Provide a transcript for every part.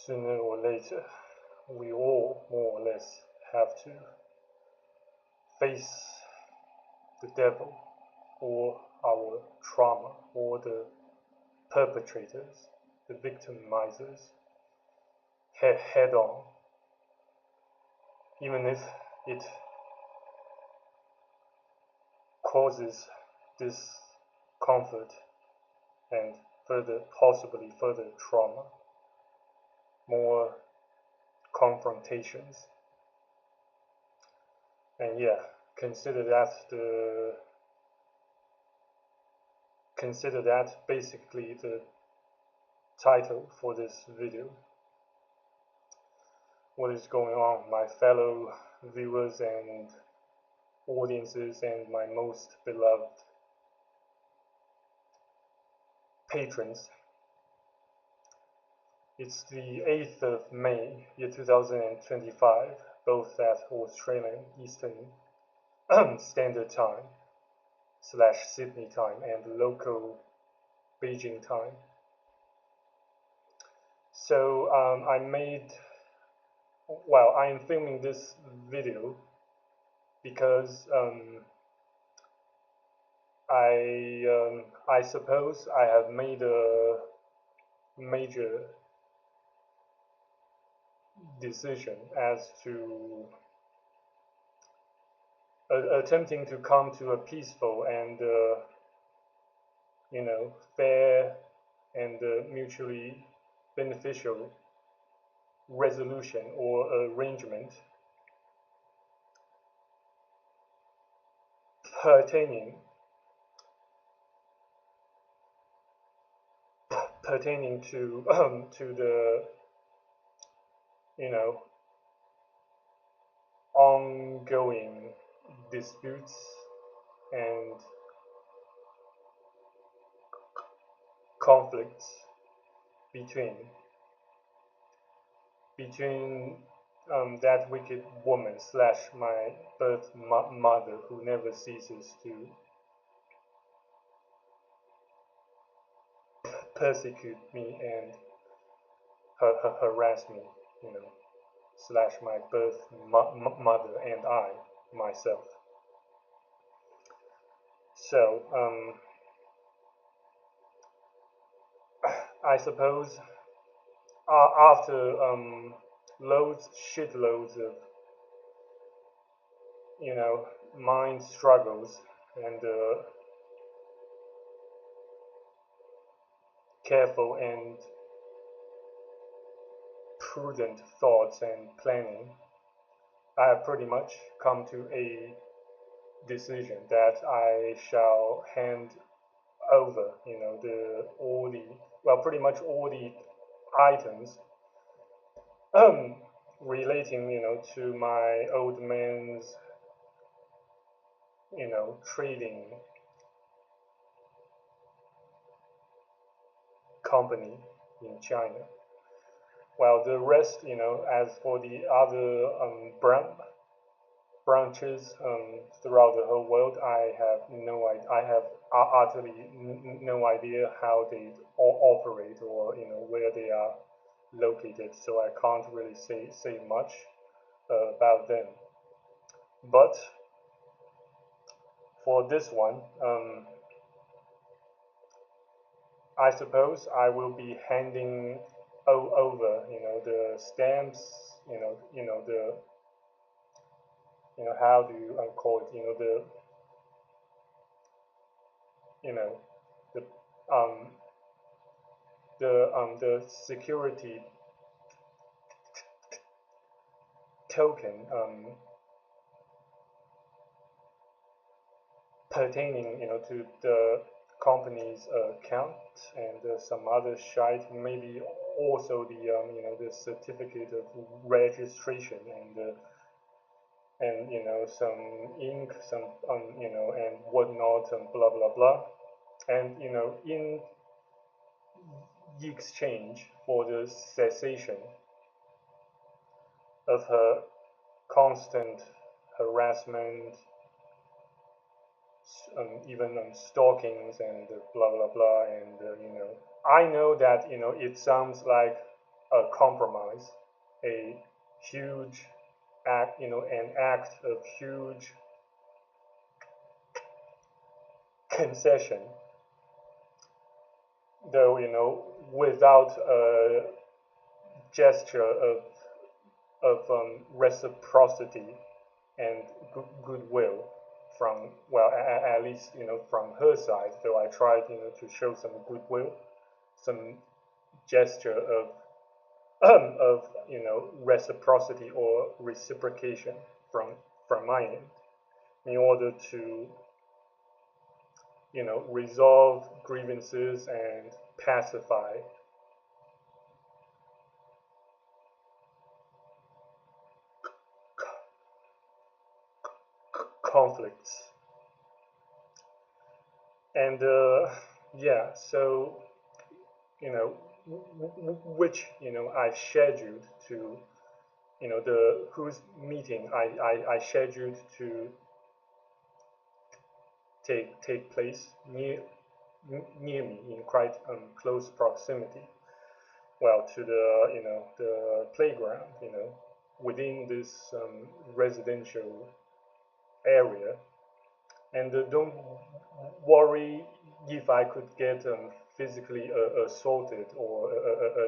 sooner or later, we all more or less have to face the devil or our trauma or the perpetrators, the victimizers, head on, even if it causes discomfort and possibly further trauma, more confrontations. And yeah, consider that basically the title for this video. What is going on, my fellow viewers and audiences and my most beloved patrons? It's the 8th of May, year 2025, both at Australian Eastern Standard Time / Sydney time and local Beijing time. So I am filming this video because I suppose I have made a major decision as to attempting to come to a peaceful and fair and mutually beneficial resolution or arrangement pertaining to the ongoing disputes and conflicts between that wicked woman / my birth mother who never ceases to persecute me and harass me, / my birth mother and I myself. So I suppose after shitloads of mind struggles and careful and prudent thoughts and planning, I have pretty much come to a decision that I shall hand over, pretty much all the items relating, to my old man's, trading company in China. While the rest, as for the other branches throughout the whole world, I have utterly no idea how they operate or where they are located, so I can't really say much about them. But for this one, I suppose I will be handing over, the stamps, how do you call it, the security token pertaining, to the company's account and some other shite, maybe also the the certificate of registration and some ink, some and whatnot, and blah blah blah, and in exchange for the cessation of her constant harassment, even stalkings and blah blah blah, and I know that it sounds like a compromise, a huge act, an act of huge concession, though, without a gesture of reciprocity and goodwill from, well, at least, from her side, though I tried, to show some goodwill, some gesture of reciprocity or reciprocation from my end, in order to resolve grievances and pacify conflicts. And yeah, so which I scheduled to the whose meeting I scheduled to take place near me in quite close proximity. Well, to the playground, within this residential area. And don't worry if I could get physically assaulted or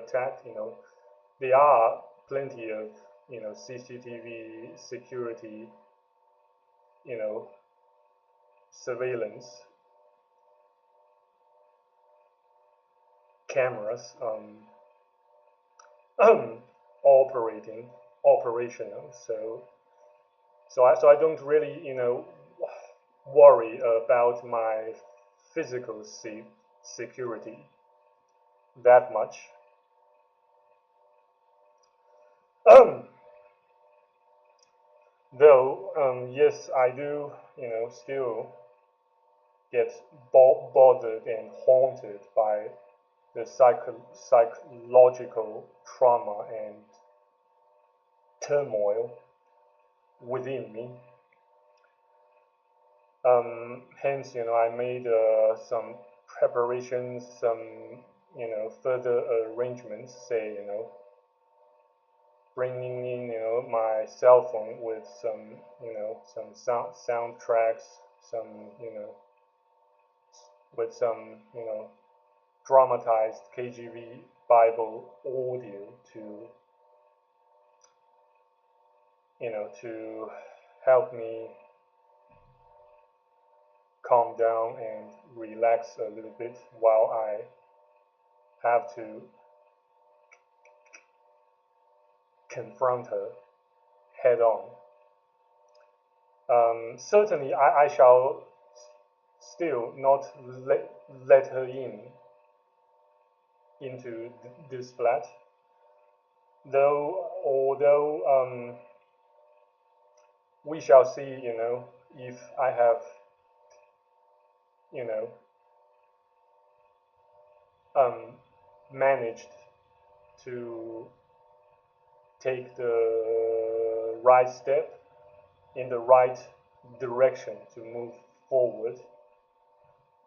attacked. There are plenty of CCTV security, surveillance cameras operational. So I don't really worry about my physical security that much. Though yes, I do still get bothered and haunted by the psychological trauma and turmoil within me. Hence, I made some preparations, some further arrangements. Say, bringing in my cell phone with some some soundtracks, some with some dramatized KGV Bible audio to help me calm down and relax a little bit while I have to confront her head on. Certainly, I shall still not let her into this flat, although we shall see, if I have, managed to take the right step in the right direction to move forward.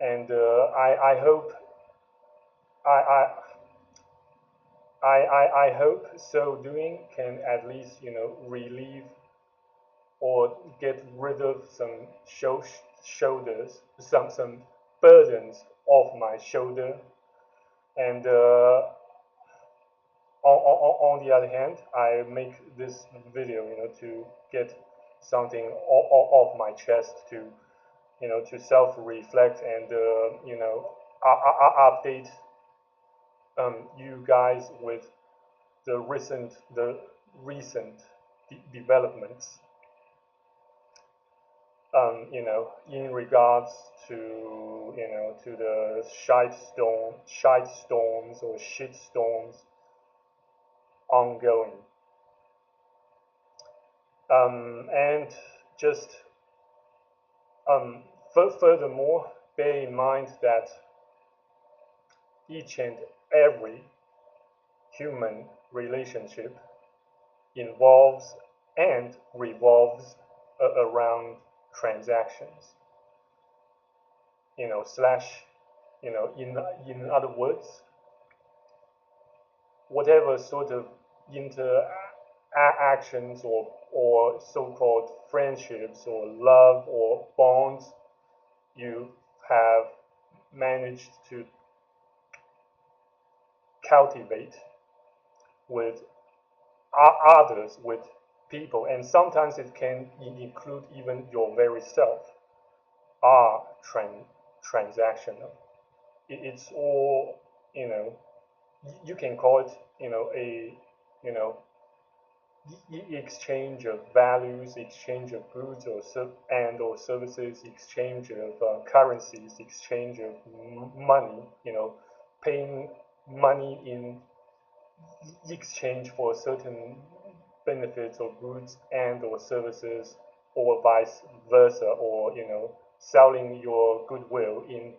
And I hope I hope so doing can at least relieve or get rid of some shoulders, some burdens off my shoulder. And on the other hand, I make this video to get something off my chest, to to self-reflect and update you guys with the recent developments, in regards to to the shite storms or shit storms ongoing. And just furthermore, bear in mind that each and every human relationship involves and revolves around transactions. Slash, in other words, whatever sort of interactions or so-called friendships or love or bonds you have managed to cultivate with others, with people, and sometimes it can include even your very self, are transactional. It's all, you can call it, a, you know, exchange of values, exchange of goods or services, exchange of currencies, exchange of money, paying money in exchange for certain benefits or goods and or services, or vice versa, or selling your goodwill in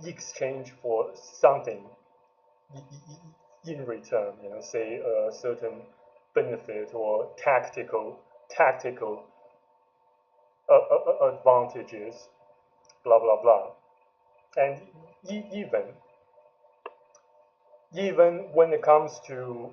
exchange for something in return, say a certain benefit or tactical advantages, blah blah blah. And even when it comes to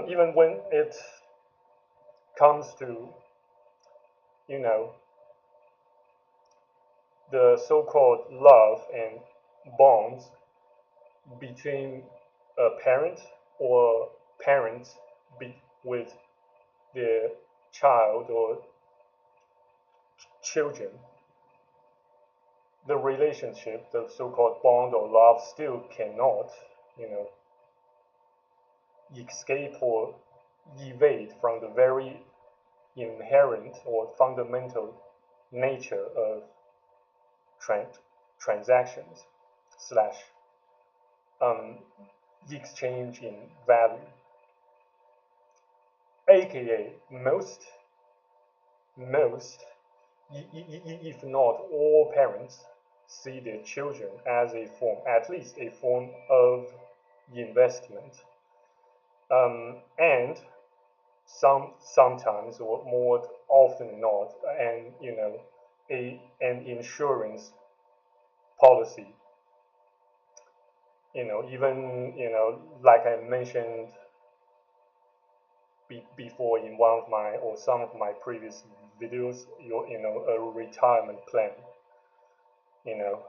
even when it comes to you know the so-called love and bonds between a parent or parents with their child or children, the relationship, the so-called bond or love, still cannot, escape or evade from the very inherent or fundamental nature of transactions slash exchange in value, aka most, if not all parents see their children as at least a form of investment, and sometimes or more often not, and an insurance policy. Even like I mentioned before in one of my or some of my previous videos, a retirement plan, you know,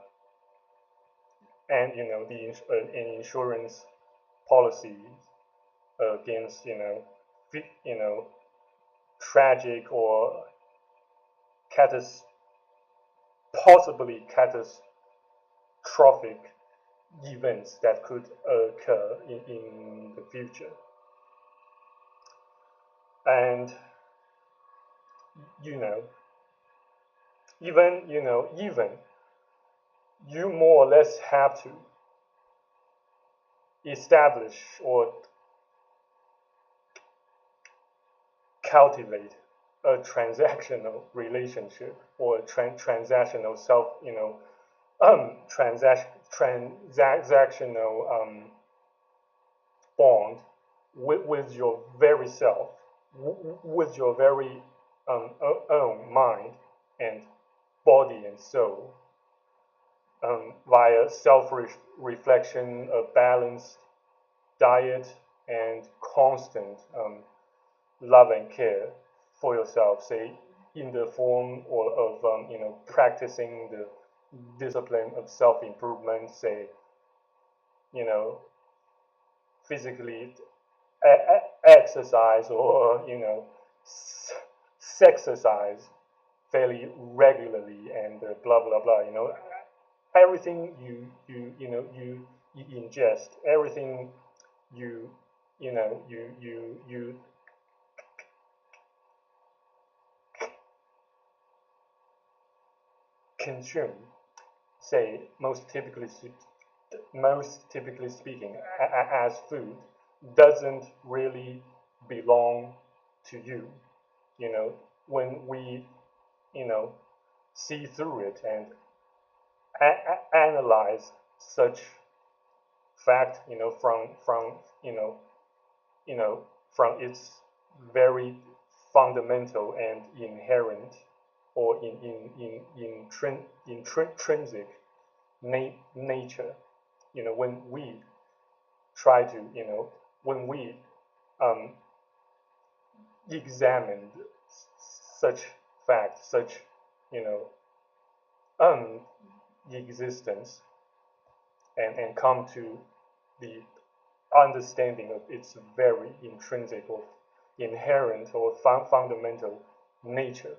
and an insurance policy against tragic or possibly catastrophic events that could occur in the future. And even you more or less have to establish or cultivate a transactional relationship or a transactional transactional bond with your very self, with your very own mind and body and soul, via self-reflection, a balanced diet, and constant love and care for yourself, say in the form or of practicing the discipline of self-improvement, say physically exercise or sexercise fairly regularly, and blah blah blah. Everything you ingest, everything you you consume, say most typically speaking, as food, doesn't really belong to you. When we see through it and analyze such fact, from its very fundamental and inherent or intrinsic nature. When we try to, when we examined such facts, such, existence, and come to the understanding of its very intrinsic or inherent or fundamental nature.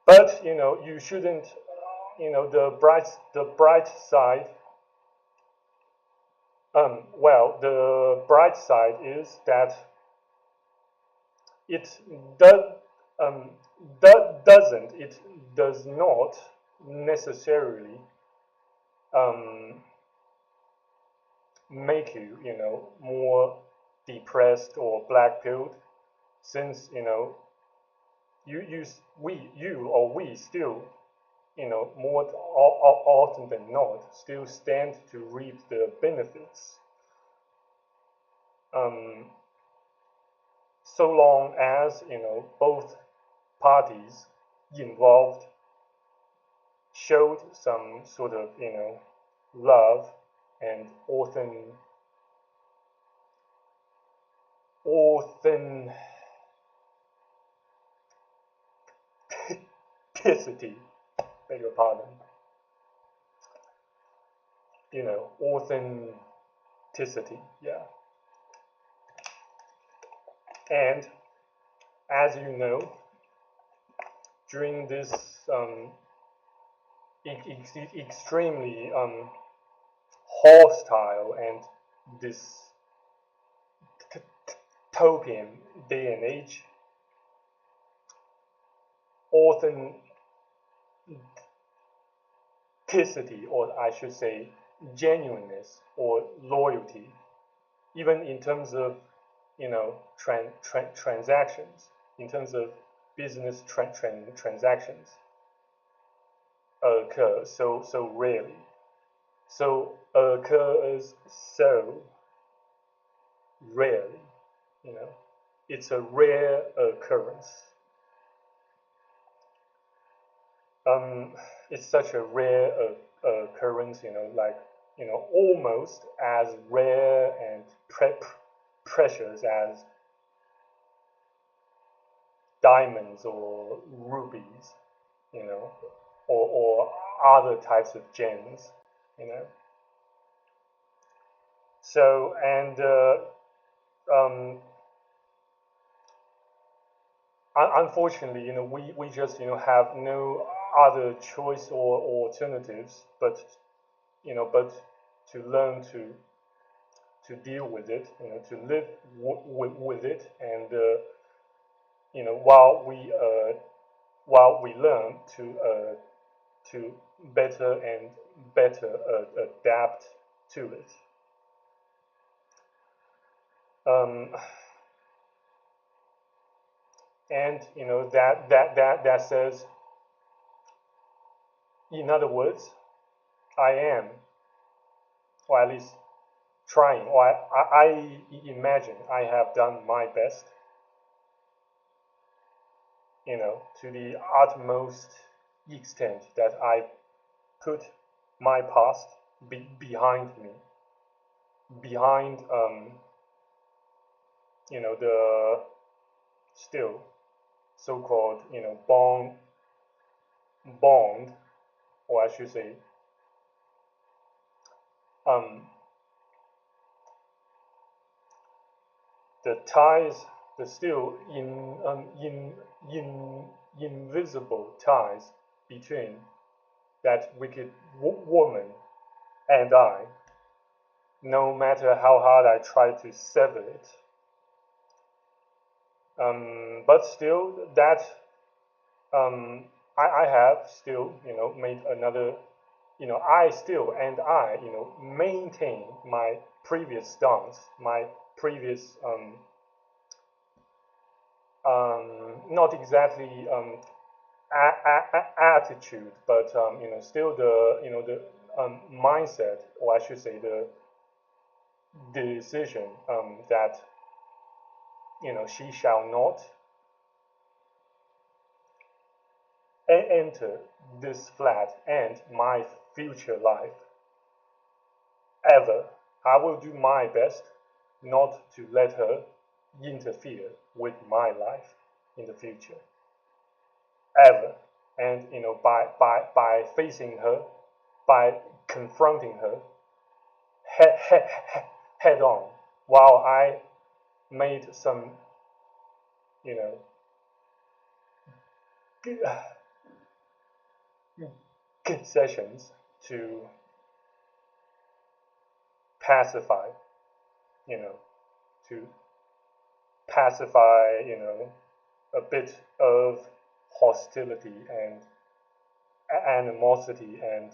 But you shouldn't, the bright side. Well, the bright side is that it does not necessarily make you, more depressed or black-pilled, since we still, more often than not, still stand to reap the benefits. So long as both parties involved showed some sort of love and authenticity, beg your pardon, authenticity, yeah. And as you know, during this extremely hostile and dystopian day and age, authenticity, or I should say genuineness or loyalty, even in terms of transactions, in terms of business transactions, occur so rarely, occurs so rarely. It's a rare occurrence. It's such a rare occurrence, almost as rare and precious as diamonds or rubies, or other types of gems, So, and unfortunately, we just, have no other choice or alternatives, but, to learn to deal with it, to live with it, and, while we learn to better and better adapt to it. And that says, in other words, I am, or at least trying, or I imagine I have done my best, to the utmost extent that I put my past behind me, behind the still so-called bond, or I should say the ties, the still invisible ties between that wicked woman and I, no matter how hard I try to sever it. But still, that I have still, made another, I still and I, maintain my previous stance, my previous, not exactly attitude, but still the, the mindset, or I should say the decision that she shall not enter this flat and my future life ever I will do my best not to let her interfere with my life in the future, ever. And by facing her, by confronting her head on, while I made some, you know, concessions to pacify, you know, to pacify, a bit of hostility and animosity and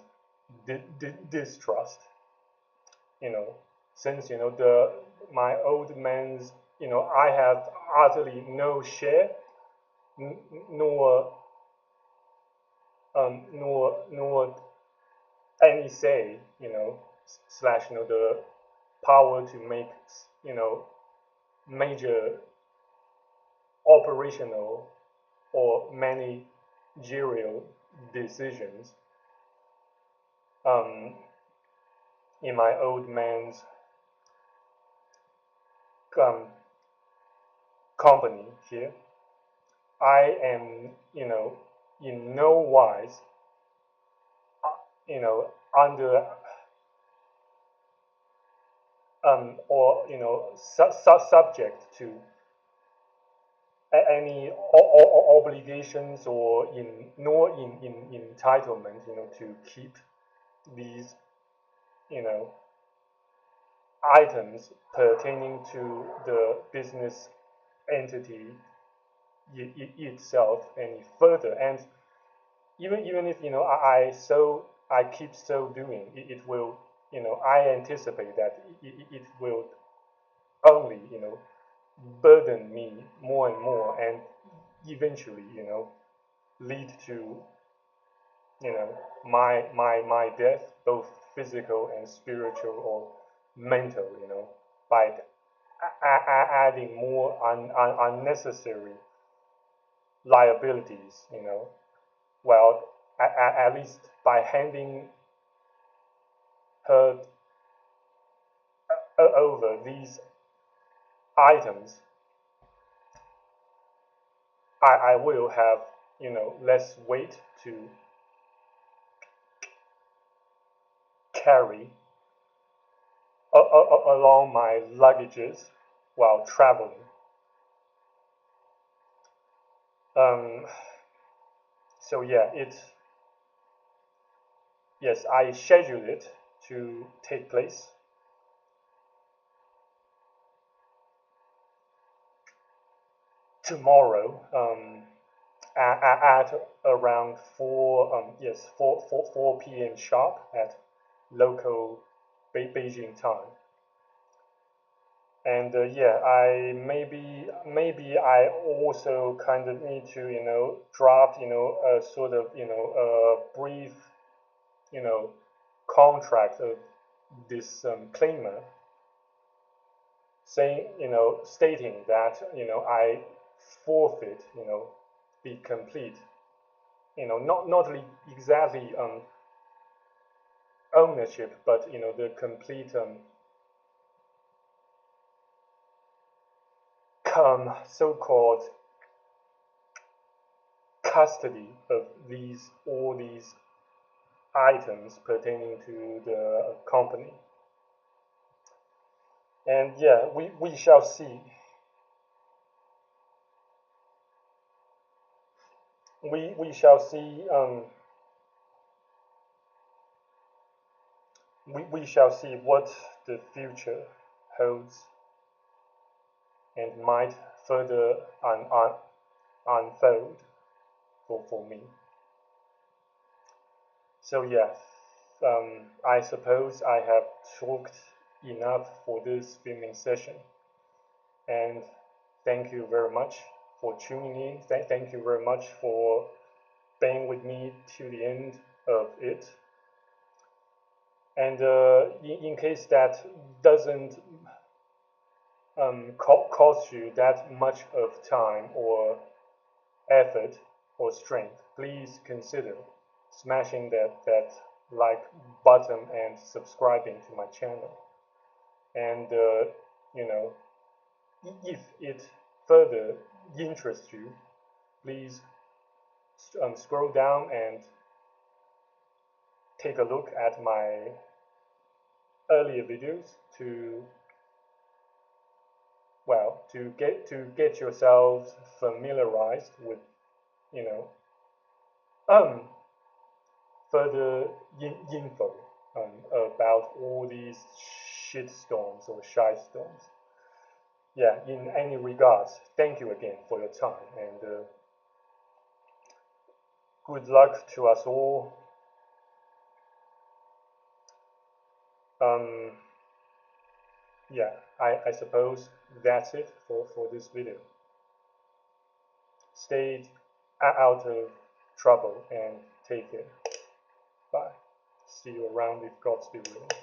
distrust, since the my old man's, I have utterly no share, nor nor any say, slash, the power to make, major operational or managerial decisions in my old man's um, company here. I am, in no wise, under or subject to any obligations or nor in entitlement, to keep these, items pertaining to the business entity itself any further. And even if I keep so doing, it will, I anticipate that it will only, burden me more and more, and eventually, lead to, my death, both physical and spiritual or mental, by adding more unnecessary liabilities, well, at least by handing her over these items, I will have, less weight to carry along my luggages while traveling. So yeah, yes, I scheduled it to take place tomorrow, at around 4 p.m. sharp at local Beijing time. And yeah, maybe I also kind of need to draft a sort of a brief contract of this claimer, saying stating that I forfeit the complete, not exactly ownership, but the complete so-called custody of all these items pertaining to the company. And yeah, we shall see. We shall see. We shall see what the future holds and might further unfold for me. So yes, I suppose I have talked enough for this filming session, and thank you very much for tuning in. Thank you very much for being with me to the end of it. And in case that doesn't cost you that much of time or effort or strength, please consider smashing that like button and subscribing to my channel. And you know, if it further interests you, please scroll down and take a look at my earlier videos to, well, to get yourselves familiarized with, you know, further info about all these shitstorms or shitstorms. Yeah, in any regards, thank you again for your time, and good luck to us all. Um, yeah, I suppose that's it for this video. Stay out of trouble and take care. Bye. See you around if God's be willing.